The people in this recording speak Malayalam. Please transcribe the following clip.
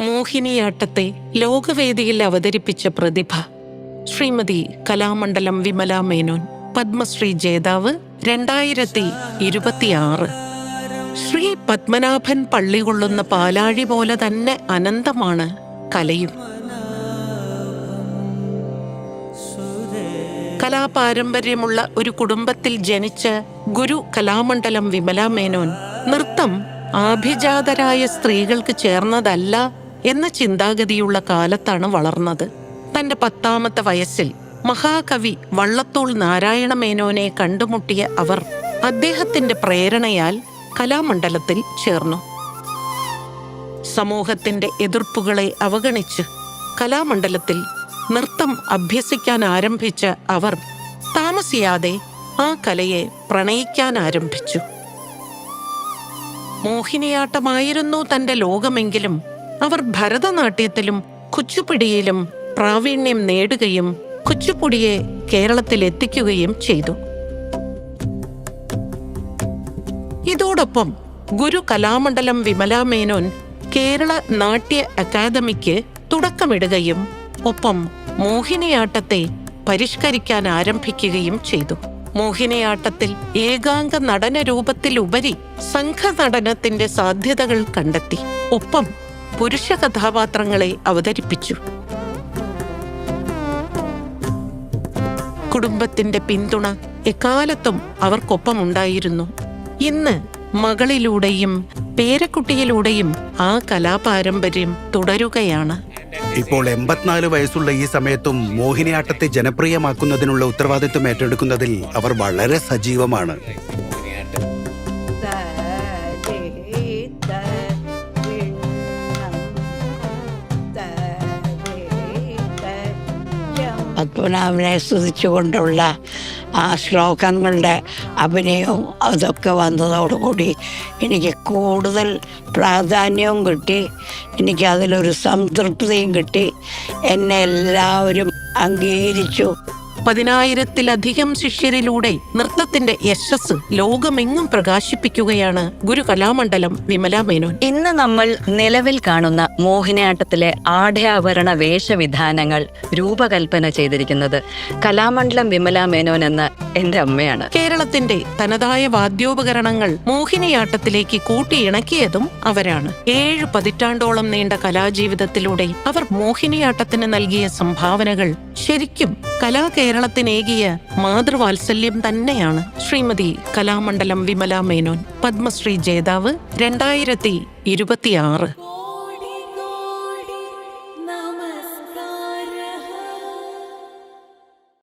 മോഹിനിയാട്ടത്തെ ലോകവേദിയിൽ അവതരിപ്പിച്ച പ്രതിഭ ശ്രീമതി കലാമണ്ഡലം വിമല മേനോൻ, പത്മശ്രീ ജേതാവ് 2026. ശ്രീ പത്മനാഭൻ പള്ളി കൊള്ളുന്ന പാലാഴി പോലെ തന്നെ അനന്തമാണ് കലയും. കലാപാരമ്പര്യമുള്ള ഒരു കുടുംബത്തിൽ ജനിച്ച ഗുരു കലാമണ്ഡലം വിമല മേനോൻ നൃത്തം ആഭിജാതരായ സ്ത്രീകൾക്ക് ചേർന്നതല്ല എന്ന ചിന്താഗതിയുള്ള കാലത്താണ് വളർന്നത്. തന്റെ 10ാമത്തെ വയസ്സിൽ മഹാകവി വള്ളത്തോൾ നാരായണ മേനോനെ കണ്ടുമുട്ടിയ അവർ അദ്ദേഹത്തിന്റെ പ്രേരണയാൽ കലാമണ്ഡലത്തിൽ ചേർന്നു. സമൂഹത്തിന്റെ എതിർപ്പുകളെ അവഗണിച്ച് കലാമണ്ഡലത്തിൽ നൃത്തം അഭ്യസിക്കാൻ ആരംഭിച്ച അവർ താമസിയാതെ ആ കലയെ പ്രണയിക്കാൻ ആരംഭിച്ചു. മോഹിനിയാട്ടമായിരുന്നു തന്റെ ലോകമെങ്കിലും അവർ ഭരതനാട്യത്തിലും കുച്ചിപ്പുടിയിലും പ്രാവീണ്യം നേടുകയും കുച്ചിപ്പുടിയെ കേരളത്തിൽ എത്തിക്കുകയും ചെയ്തു. ഇതോടൊപ്പം ഗുരു കലാമണ്ഡലം വിമല മേനോൻ കേരള നാട്യ അക്കാദമിക്ക് തുടക്കമിടുകയും ഒപ്പം മോഹിനിയാട്ടത്തെ പരിഷ്കരിക്കാൻ ആരംഭിക്കുകയും ചെയ്തു. മോഹിനിയാട്ടത്തിൽ ഏകാംഗ നടന രൂപത്തിലുപരി സംഘനടനത്തിന്റെ സാധ്യതകൾ കണ്ടെത്തി. ഒപ്പം പുരുഷ കഥാപാത്രങ്ങളെ അവതരിപ്പിച്ചു. കുടുംബത്തിന്റെ പിന്തുണ എക്കാലത്തും അവർക്കൊപ്പമുണ്ടായിരുന്നു. ഇന്ന് മകളിലൂടെയും പേരക്കുട്ടിയിലൂടെയും ആ കലാപാരമ്പര്യം തുടരുകയാണ്. ഇപ്പോൾ 84 വയസ്സുള്ള ഈ സമയത്തും മോഹിനിയാട്ടത്തെ ജനപ്രിയമാക്കുന്നതിനുള്ള ഉത്തരവാദിത്വം ഏറ്റെടുക്കുന്നതിൽ അവർ വളരെ സജീവമാണ്. പത്മനാഭനെ സ്തുതിച്ചുകൊണ്ടുള്ള ആ ശ്ലോകങ്ങളുടെ അഭിനയവും അതൊക്കെ വന്നതോടുകൂടി എനിക്ക് കൂടുതൽ പ്രാധാന്യവും കിട്ടി. എനിക്കതിലൊരു സംതൃപ്തിയും കിട്ടി. എന്നെ എല്ലാവരും അംഗീകരിച്ചു. 10,000-ത്തിലധികം ശിഷ്യരിലൂടെ നൃത്തത്തിന്റെ യശസ് ലോകമെങ്ങും പ്രകാശിപ്പിക്കുകയാണ് ഗുരു കലാമണ്ഡലം വിമല മേനോൻ. ഇന്ന് നമ്മൾ നിലവിൽ കാണുന്ന മോഹിനിയാട്ടത്തിലെ ആഢ്യാഭരണ വേഷവിധാനങ്ങൾ രൂപകൽപ്പന ചെയ്തിരിക്കുന്നത് കലാമണ്ഡലം വിമല മേനോൻ എന്ന എന്റെ അമ്മയാണ്. കേരളത്തിന്റെ തനതായ വാദ്യോപകരണങ്ങൾ മോഹിനിയാട്ടത്തിലേക്ക് കൂട്ടിയിണക്കിയതും അവരാണ്. 7 പതിറ്റാണ്ടോളം നീണ്ട കലാജീവിതത്തിലൂടെ അവർ മോഹിനിയാട്ടത്തിന് നൽകിയ സംഭാവനകൾ ശരിക്കും കേരളത്തിനേകിയ മാതൃവാത്സല്യം തന്നെയാണ്. ശ്രീമതി കലാമണ്ഡലം വിമല മേനോൻ, പത്മശ്രീ ജേതാവ് 2026.